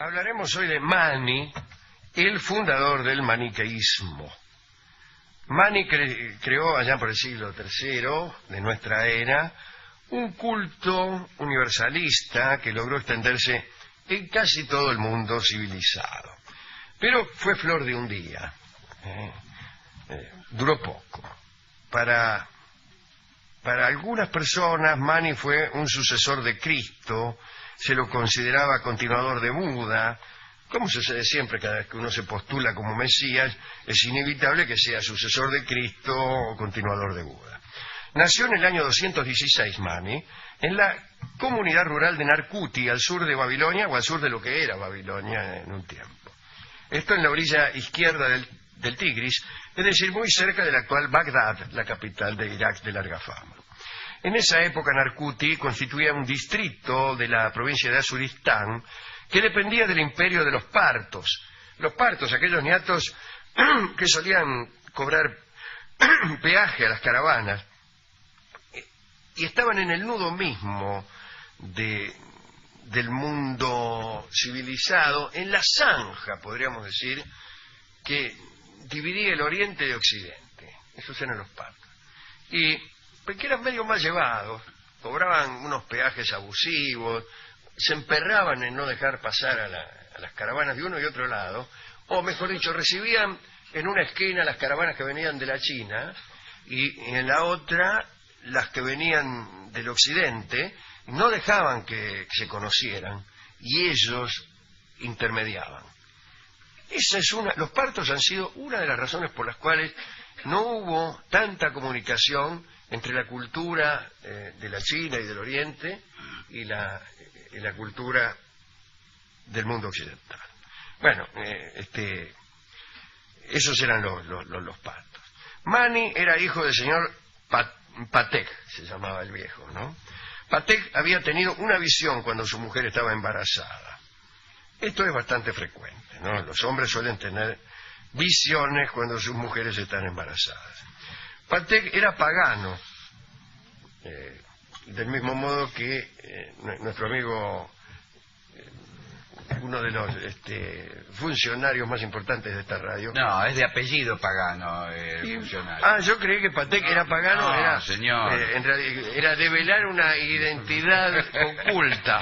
Hablaremos hoy de Mani, el fundador del maniqueísmo. Mani creó allá por el siglo III de nuestra era un culto universalista que logró extenderse en casi todo el mundo civilizado. Pero fue flor de un día. Duró poco. Para algunas personas, Mani fue un sucesor de Cristo, se lo consideraba continuador de Buda. Como sucede siempre, cada vez que uno se postula como Mesías, es inevitable que sea sucesor de Cristo o continuador de Buda. Nació en el año 216 Mani, en la comunidad rural de Narkuti, al sur de Babilonia, o al sur de lo que era Babilonia en un tiempo. Esto en la orilla izquierda del Tigris, es decir, muy cerca de la actual Bagdad, la capital de Irak de larga fama. En esa época Narkuti constituía un distrito de la provincia de Azuristán que dependía del imperio de los partos. Los partos, aquellos niatos que solían cobrar peaje a las caravanas, y estaban en el nudo mismo del mundo civilizado, en la zanja, podríamos decir, que dividía el oriente de occidente. Esos eran los partos. Y que eran medio mal llevados, cobraban unos peajes abusivos, se emperraban en no dejar pasar a las caravanas de uno y otro lado, o mejor dicho, recibían en una esquina las caravanas que venían de la China y en la otra las que venían del occidente, no dejaban que se conocieran y ellos intermediaban. Los partos han sido una de las razones por las cuales no hubo tanta comunicación entre la cultura de la China y del Oriente y la cultura del mundo occidental. Bueno, esos eran los partos. Mani era hijo del señor Patek, se llamaba el viejo, ¿no? Patek había tenido una visión cuando su mujer estaba embarazada. Esto es bastante frecuente, ¿no? Los hombres suelen tener visiones cuando sus mujeres están embarazadas. Patek era pagano, del mismo modo que nuestro amigo, uno de los funcionarios más importantes de esta radio. No, es de apellido pagano el funcionario. Ah, yo creí que Patek era pagano. No, señor. Era develar una identidad oculta.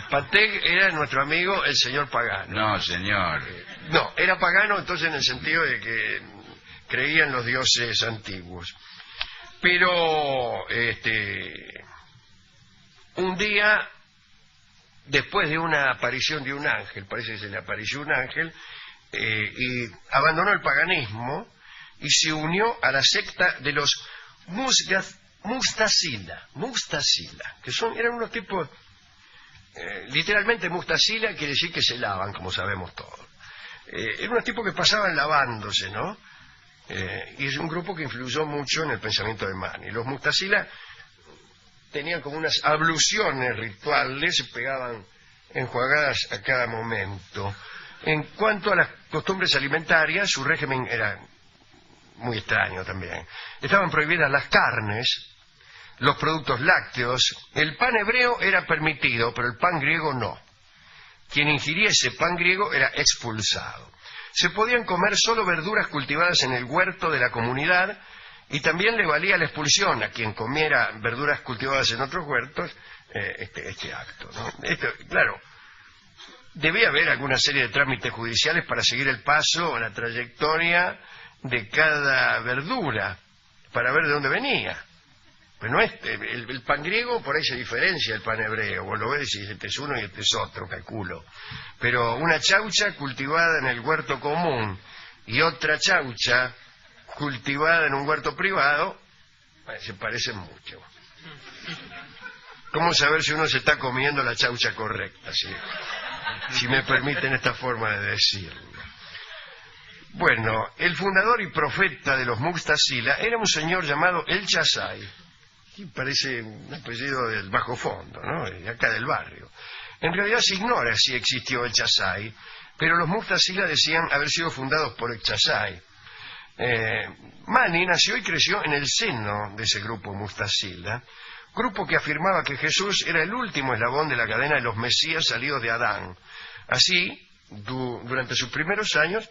Patek era nuestro amigo el señor pagano. No, señor. No, era pagano entonces en el sentido de que creía en los dioses antiguos. Pero un día, después de una aparición de un ángel, parece que se le apareció un ángel, y abandonó el paganismo y se unió a la secta de los Mustasila, que eran unos tipos, literalmente Mustasila quiere decir que se lavan, como sabemos todos. Eran unos tipos que pasaban lavándose, ¿no? Y es un grupo que influyó mucho en el pensamiento de Mani. Los Mustasila tenían como unas abluciones rituales, se pegaban enjuagadas a cada momento. En cuanto a las costumbres alimentarias, su régimen era muy extraño también. Estaban prohibidas las carnes, los productos lácteos, el pan hebreo era permitido, pero el pan griego no. Quien ingiriese pan griego era expulsado. Se podían comer solo verduras cultivadas en el huerto de la comunidad y también le valía la expulsión a quien comiera verduras cultivadas en otros huertos este acto, ¿no? Claro, debía haber alguna serie de trámites judiciales para seguir el paso o la trayectoria de cada verdura, para ver de dónde venía. Pues no el pan griego por ahí se diferencia del pan hebreo, vos lo ves y este es uno y este es otro, calculo. Pero una chaucha cultivada en el huerto común y otra chaucha cultivada en un huerto privado, se parecen mucho. ¿Cómo saber si uno se está comiendo la chaucha correcta? Si me permiten esta forma de decirlo. Bueno, el fundador y profeta de los Mustasila era un señor llamado El Chazai. Y parece un apellido del bajo fondo, ¿no? De acá del barrio. En realidad se ignora si existió El Chazai, pero los Mustasila decían haber sido fundados por El Chazai. Mani nació y creció en el seno de ese grupo Mustasila, grupo que afirmaba que Jesús era el último eslabón de la cadena de los Mesías salidos de Adán. Así, durante sus primeros años,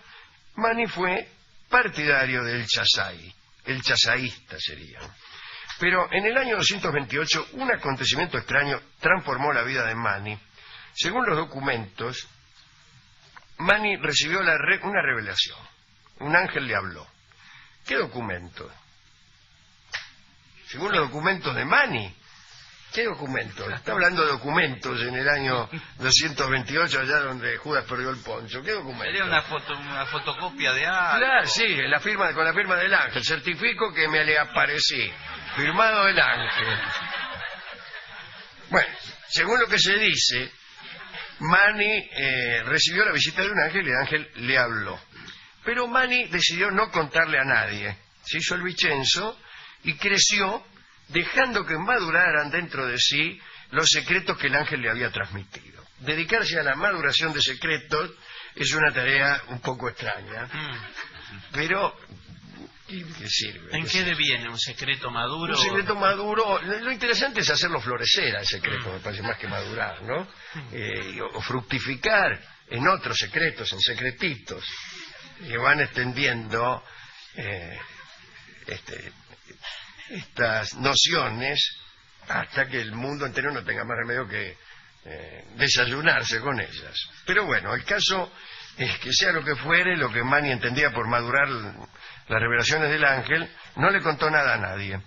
Mani fue partidario del Chazai, el chazaísta sería. Pero en el año 228, un acontecimiento extraño transformó la vida de Mani. Según los documentos, Mani recibió una revelación. Un ángel le habló. ¿Qué documento? Según los documentos de Mani. ¿Qué documento? Está hablando de documentos en el año 228, allá donde Judas perdió el poncho. ¿Qué documento? Sería una fotocopia de algo. Claro, sí, con la firma del ángel. Certifico que me le aparecí. Firmado el ángel. Bueno, según lo que se dice, Mani recibió la visita de un ángel y el ángel le habló. Pero Mani decidió no contarle a nadie. Se hizo el Vicenzo y creció, dejando que maduraran dentro de sí los secretos que el ángel le había transmitido. Dedicarse a la maduración de secretos es una tarea un poco extraña, pero ¿qué sirve? ¿En qué deviene un secreto maduro? Un secreto maduro, lo interesante es hacerlo florecer al secreto, me parece, más que madurar, ¿no? O fructificar en otros secretos, en secretitos, que van extendiendo estas nociones hasta que el mundo entero no tenga más remedio que desayunarse con ellas. Pero bueno, el caso es que sea lo que fuere, lo que Mani entendía por madurar las revelaciones del ángel, no le contó nada a nadie.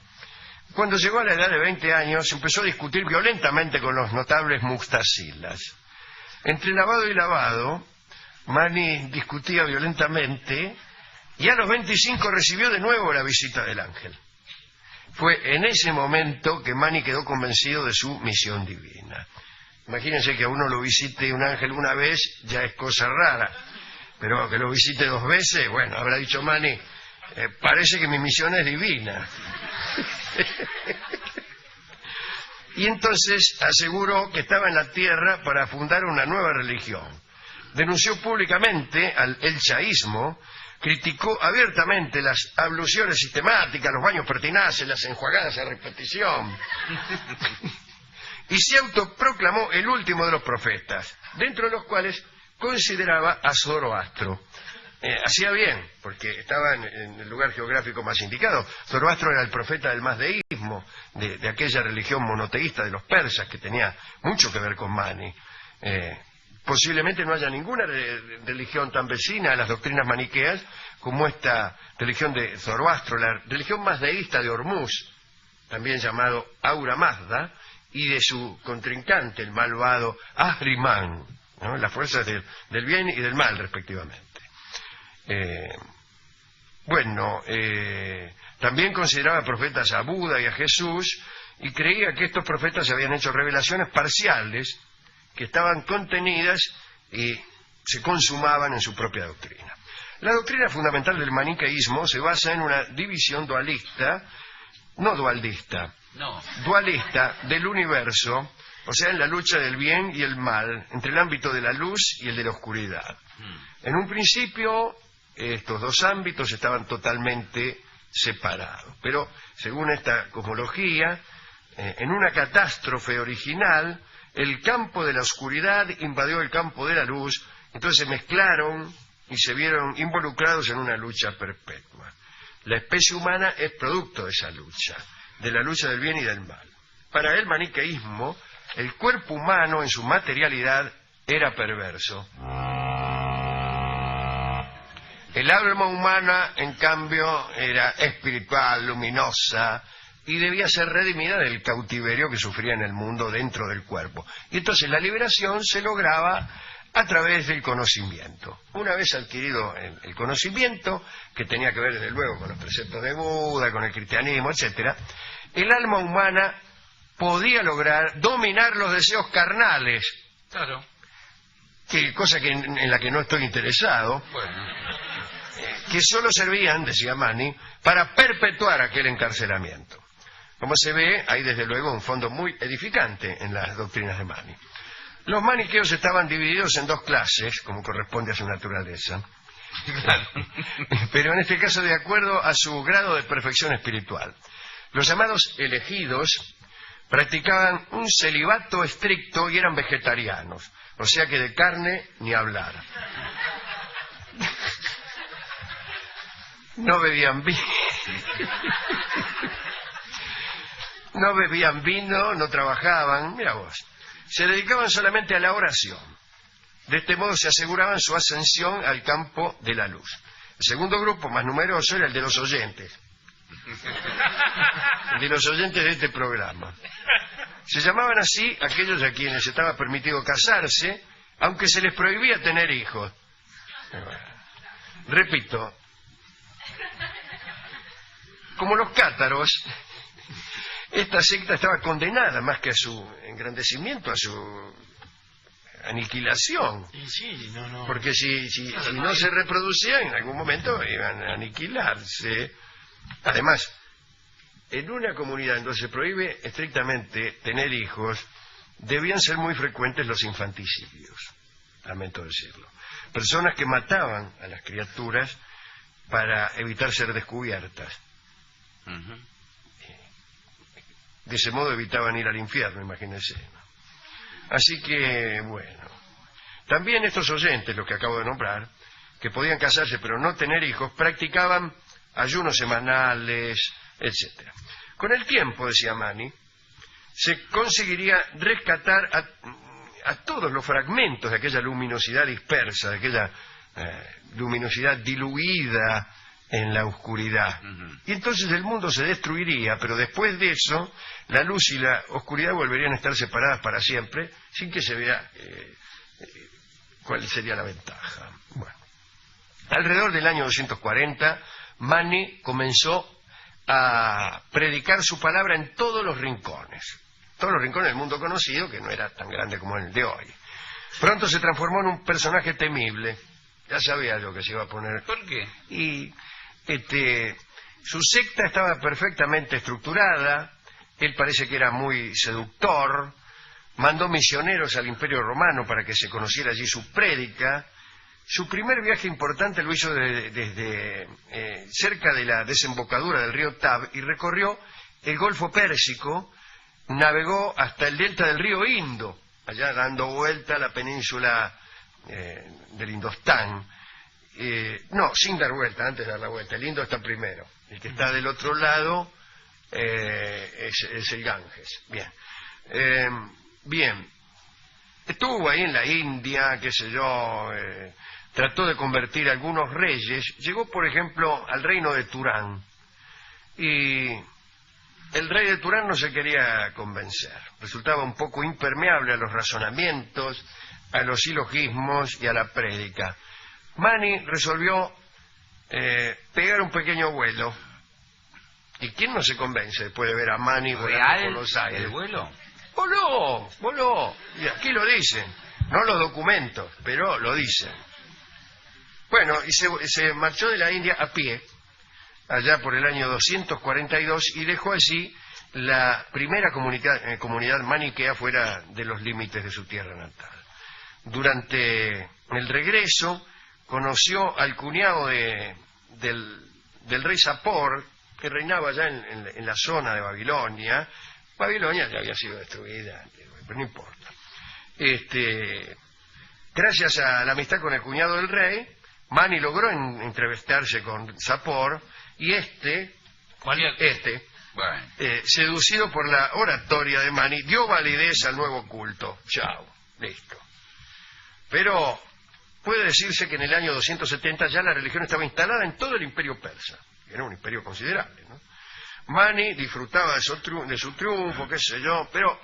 Cuando llegó a la edad de 20 años, empezó a discutir violentamente con los notables mustasilas. Entre lavado y lavado, Mani discutía violentamente y a los 25 recibió de nuevo la visita del ángel. Fue en ese momento que Mani quedó convencido de su misión divina. Imagínense que a uno lo visite un ángel una vez, ya es cosa rara, pero que lo visite 2 veces, bueno, habrá dicho Mani, parece que mi misión es divina. Y entonces aseguró que estaba en la tierra para fundar una nueva religión. Denunció públicamente el chaísmo, criticó abiertamente las abluciones sistemáticas, los baños pertinaces, las enjuagadas a repetición, y se autoproclamó el último de los profetas, dentro de los cuales consideraba a Zoroastro. Hacía bien, porque estaba en el lugar geográfico más indicado. Zoroastro era el profeta del mazdeísmo, de aquella religión monoteísta de los persas, que tenía mucho que ver con Mani. Posiblemente no haya ninguna religión tan vecina a las doctrinas maniqueas como esta religión de Zoroastro, la religión mazdeísta de Hormuz, también llamado Aura Mazda, y de su contrincante, el malvado Ahriman, ¿no? Las fuerzas del bien y del mal, respectivamente. También consideraba profetas a Buda y a Jesús, y creía que estos profetas habían hecho revelaciones parciales que estaban contenidas y se consumaban en su propia doctrina. La doctrina fundamental del maniqueísmo se basa en una división dualista del universo, o sea, en la lucha del bien y el mal, entre el ámbito de la luz y el de la oscuridad. En un principio, estos dos ámbitos estaban totalmente separados, pero según esta cosmología, en una catástrofe original, el campo de la oscuridad invadió el campo de la luz, entonces se mezclaron y se vieron involucrados en una lucha perpetua. La especie humana es producto de esa lucha, de la lucha del bien y del mal. Para el maniqueísmo, el cuerpo humano en su materialidad era perverso. El alma humana, en cambio, era espiritual, luminosa, y debía ser redimida del cautiverio que sufría en el mundo dentro del cuerpo. Y entonces la liberación se lograba a través del conocimiento. Una vez adquirido el conocimiento, que tenía que ver desde luego con los preceptos de Buda, con el cristianismo, etc., el alma humana podía lograr dominar los deseos carnales. Claro. Cosa en la que no estoy interesado. Bueno. Que solo servían, decía Mani, para perpetuar aquel encarcelamiento. Como se ve, hay desde luego un fondo muy edificante en las doctrinas de Mani. Los maniqueos estaban divididos en 2 clases, como corresponde a su naturaleza, Claro. pero en este caso de acuerdo a su grado de perfección espiritual. Los llamados elegidos Practicaban un celibato estricto y eran vegetarianos, o sea que de carne ni hablar. No bebían vino, no trabajaban, mira vos, se dedicaban solamente a la oración. De este modo se aseguraban su ascensión al campo de la luz. El segundo grupo, más numeroso, era el de los oyentes. El de los oyentes de este programa. Se llamaban así aquellos a quienes estaba permitido casarse, aunque se les prohibía tener hijos. Repito, como los cátaros, esta secta estaba condenada más que a su engrandecimiento, a su aniquilación. Sí, no. Porque si no se reproducían, en algún momento iban a aniquilarse. Además, en una comunidad donde se prohíbe estrictamente tener hijos, debían ser muy frecuentes los infanticidios, lamento decirlo. Personas que mataban a las criaturas para evitar ser descubiertas. De ese modo evitaban ir al infierno, imagínense. Así que, bueno. También estos oyentes, los que acabo de nombrar, que podían casarse pero no tener hijos, practicaban ayunos semanales, etc. Con el tiempo, decía Mani, se conseguiría rescatar a todos los fragmentos de aquella luminosidad dispersa, de aquella luminosidad diluida en la oscuridad. Y entonces el mundo se destruiría, pero después de eso, la luz y la oscuridad volverían a estar separadas para siempre, sin que se vea cuál sería la ventaja. Bueno. Alrededor del año 240, Mani comenzó a predicar su palabra en todos los rincones del mundo conocido, que no era tan grande como el de hoy. Pronto se transformó en un personaje temible. Ya sabía yo que se iba a poner. ¿Por qué? Y su secta estaba perfectamente estructurada. Él parece que era muy seductor. Mandó misioneros al Imperio Romano para que se conociera allí su prédica. Su primer viaje importante lo hizo desde cerca de la desembocadura del río Tab y recorrió el Golfo Pérsico, navegó hasta el delta del río Indo, allá dando vuelta a la península del Indostán. No, sin dar vuelta, antes de dar la vuelta. El Indo está primero. El que está del otro lado es el Ganges. Bien. Estuvo ahí en la India, qué sé yo, trató de convertir a algunos reyes. Llegó, por ejemplo, al reino de Turán. Y el rey de Turán no se quería convencer. Resultaba un poco impermeable a los razonamientos, a los silogismos y a la prédica. Mani resolvió pegar un pequeño vuelo. ¿Y quién no se convence después de ver a Mani volando por los aires? ¿El vuelo? Voló. Y aquí lo dicen. No los documentos, pero lo dicen. Bueno, y se marchó de la India a pie, allá por el año 242, y dejó allí la primera comunidad maniquea fuera de los límites de su tierra natal. Durante el regreso conoció al cuñado del rey Sapor, que reinaba allá en la zona de Babilonia. Babilonia ya había sido destruida, pero no importa. Gracias a la amistad con el cuñado del rey, Mani logró entrevistarse con Sapor, y Bueno. seducido por la oratoria de Mani, dio validez al nuevo culto. Chao, listo. Pero puede decirse que en el año 270 ya la religión estaba instalada en todo el imperio persa. Era un imperio considerable, ¿no? Mani disfrutaba de su triunfo, qué sé yo, pero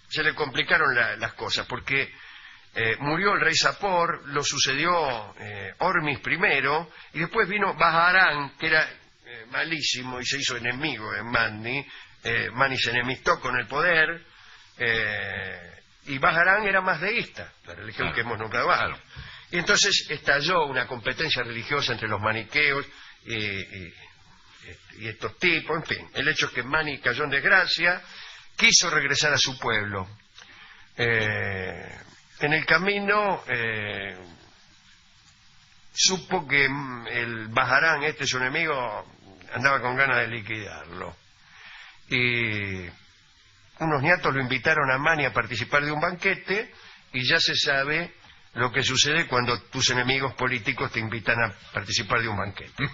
se le complicaron las cosas, porque murió el rey Sapor, lo sucedió Hormis I, y después vino Baharán, que era malísimo y se hizo enemigo de Mani. Mani se enemistó con el poder, y Baharán era más deísta, la religión que hemos nombrado antes. Y entonces estalló una competencia religiosa entre los maniqueos y estos tipos. En fin, el hecho es que Mani cayó en desgracia, quiso regresar a su pueblo. En el camino supo que el Baharán, su enemigo, andaba con ganas de liquidarlo. Y unos niatos lo invitaron a Manny a participar de un banquete y ya se sabe lo que sucede cuando tus enemigos políticos te invitan a participar de un banquete.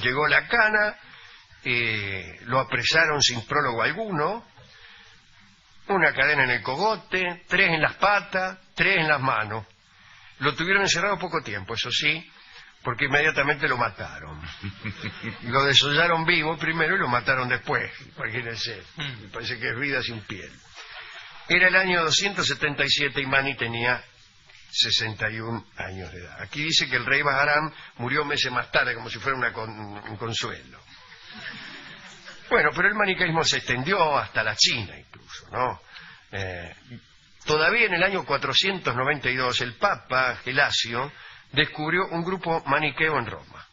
Llegó la cana, lo apresaron sin prólogo alguno, una cadena en el cogote, 3 en las patas, 3 en las manos. Lo tuvieron encerrado poco tiempo, eso sí, porque inmediatamente lo mataron. Lo desollaron vivo primero y lo mataron después, imagínense. Me parece que es vida sin piel. Era el año 277 y Manny tenía 61 años de edad. Aquí dice que el rey Baharam murió meses más tarde, como si fuera un consuelo. Bueno, pero el maniqueísmo se extendió hasta la China incluso, ¿no? Todavía en el año 492 el Papa Gelasio descubrió un grupo maniqueo en Roma.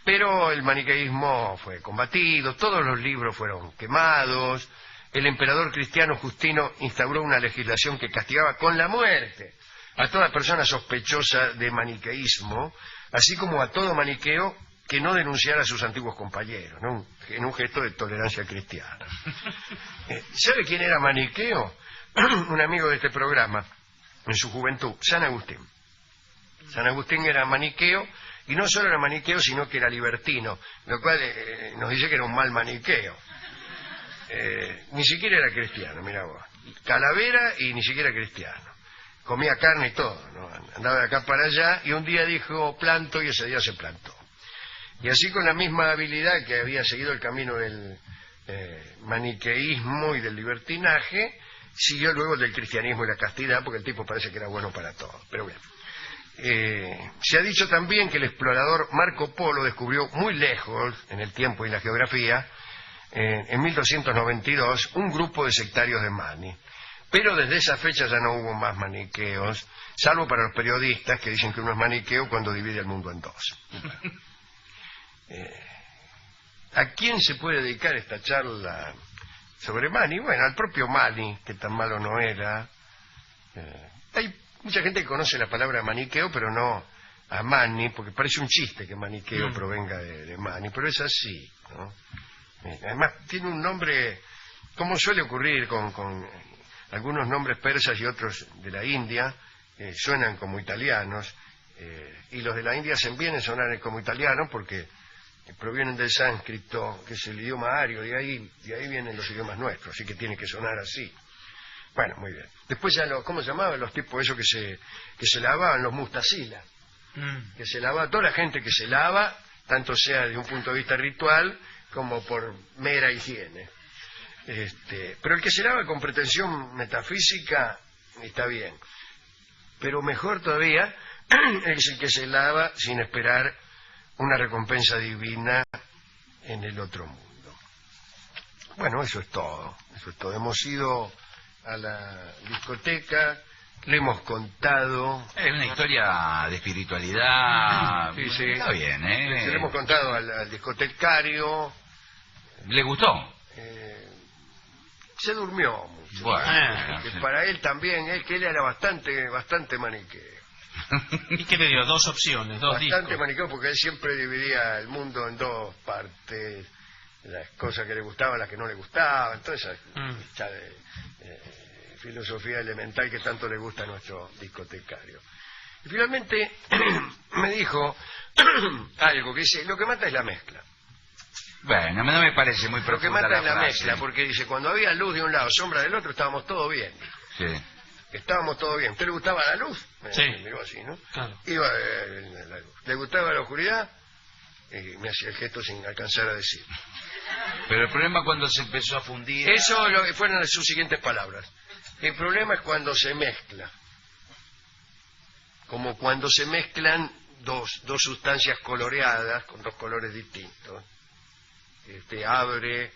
Pero el maniqueísmo fue combatido, todos los libros fueron quemados. El emperador cristiano Justino instauró una legislación que castigaba con la muerte a toda persona sospechosa de maniqueísmo, así como a todo maniqueo que no denunciara a sus antiguos compañeros, ¿no? En un gesto de tolerancia cristiana. ¿Sabe quién era maniqueo? Un amigo de este programa, en su juventud, San Agustín. San Agustín era maniqueo, y no solo era maniqueo, sino que era libertino, lo cual nos dice que era un mal maniqueo. Ni siquiera era cristiano, mira vos. Calavera y ni siquiera cristiano. Comía carne y todo, ¿no? Andaba de acá para allá y un día dijo planto y ese día se plantó. Y así con la misma habilidad que había seguido el camino del maniqueísmo y del libertinaje, siguió luego el del cristianismo y la castidad, porque el tipo parece que era bueno para todo. Pero bien. Se ha dicho también que el explorador Marco Polo descubrió muy lejos en el tiempo y la geografía, en 1292, un grupo de sectarios de Manny. Pero desde esa fecha ya no hubo más maniqueos, salvo para los periodistas que dicen que uno es maniqueo cuando divide el mundo en dos. ¿A quién se puede dedicar esta charla sobre Manny? Bueno, al propio Manny, que tan malo no era. Hay mucha gente que conoce la palabra maniqueo, pero no a Manny, porque parece un chiste que maniqueo provenga de Manny, pero es así, ¿no? Además, tiene un nombre, como suele ocurrir con algunos nombres persas y otros de la India, suenan como italianos, y los de la India hacen bien en sonar como italianos porque provienen del sánscrito, que es el idioma ario, de ahí vienen los idiomas nuestros, así que tiene que sonar así. Bueno, muy bien. Después ya ¿cómo se llamaban los tipos esos que se lavaban? Los mustasilas. Que se lava, toda la gente que se lava, tanto sea de un punto de vista ritual como por mera higiene. Pero el que se lava con pretensión metafísica está bien. Pero mejor todavía es el que se lava sin esperar una recompensa divina en el otro mundo. Bueno, eso es todo. Eso es todo. Hemos ido a la discoteca, le hemos contado. Es una historia de espiritualidad. Sí, sí. Está bien, ¿eh? Le hemos contado al discotecario. ¿Le gustó? Se durmió mucho. Bueno, que para él también, que él era bastante maniqueo. ¿Y qué le dio? Dos opciones, dos Bastante discos. maniqueo porque él siempre dividía el mundo en dos partes, las cosas que le gustaban, las que no le gustaban, toda esa filosofía elemental que tanto le gusta a nuestro discotecario. Y finalmente me dijo algo que dice, lo que mata es la mezcla. Bueno, no me parece muy Lo que profunda mata es la frase. mezcla, porque dice, cuando había luz de un lado, sombra del otro, estábamos todos bien. Sí. Estábamos todos bien. ¿Usted le gustaba la luz? Sí. Me miró así, ¿no? Claro. Iba la luz. ¿Le gustaba la oscuridad? Me hacía el gesto sin alcanzar a decir. Pero el problema cuando se empezó a fundir... Eso fueron sus siguientes palabras. El problema es cuando se mezcla. Como cuando se mezclan dos sustancias coloreadas con dos colores distintos. Abre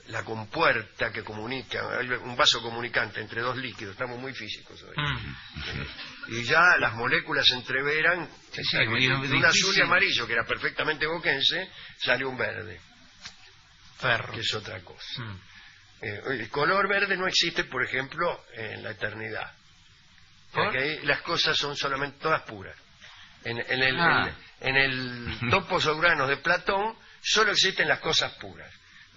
la compuerta que comunica, hay un vaso comunicante entre dos líquidos, estamos muy físicos hoy. Y ya las moléculas se entreveran, Sí, sí, de un difícil. azul y amarillo que era perfectamente boquense, sale un verde, Ferro. que es otra cosa. El color verde no existe, por ejemplo, en la eternidad, porque ahí las cosas son solamente todas puras. En el Topos Auranos de Platón solo existen las cosas puras.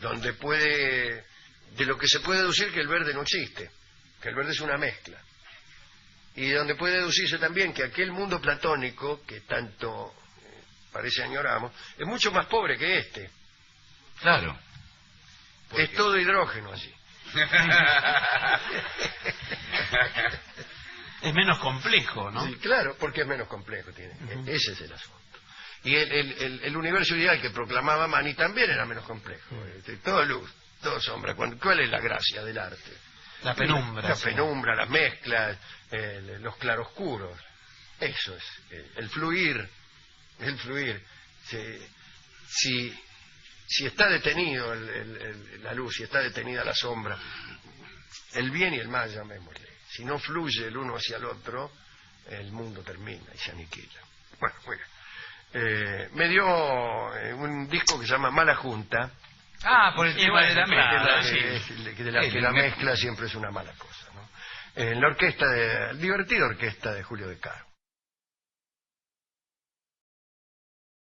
donde de lo que se puede deducir que el verde no existe, que el verde es una mezcla, y donde puede deducirse también que aquel mundo platónico que tanto parece añoramos es mucho más pobre que este. Claro. Es todo hidrógeno allí. Es menos complejo, ¿no? Sí, claro, porque es menos complejo. Ese es el asunto. Y el universo ideal que proclamaba Manny también era menos complejo. Todo luz, todo sombra. ¿Cuál es la gracia del arte? La penumbra. La penumbra, las mezclas, los claroscuros. Eso es, el fluir. El fluir. Si está detenido la luz, si está detenida la sombra, el bien y el mal, llamémosle. Si no fluye el uno hacia el otro, el mundo termina y se aniquila. Bueno, muy bien. Me dio un disco que se llama Mala Junta. Ah, por el tema de la claro, mezcla. Que la mezcla siempre es una mala cosa, ¿no? En la orquesta divertida orquesta de Julio De Caro.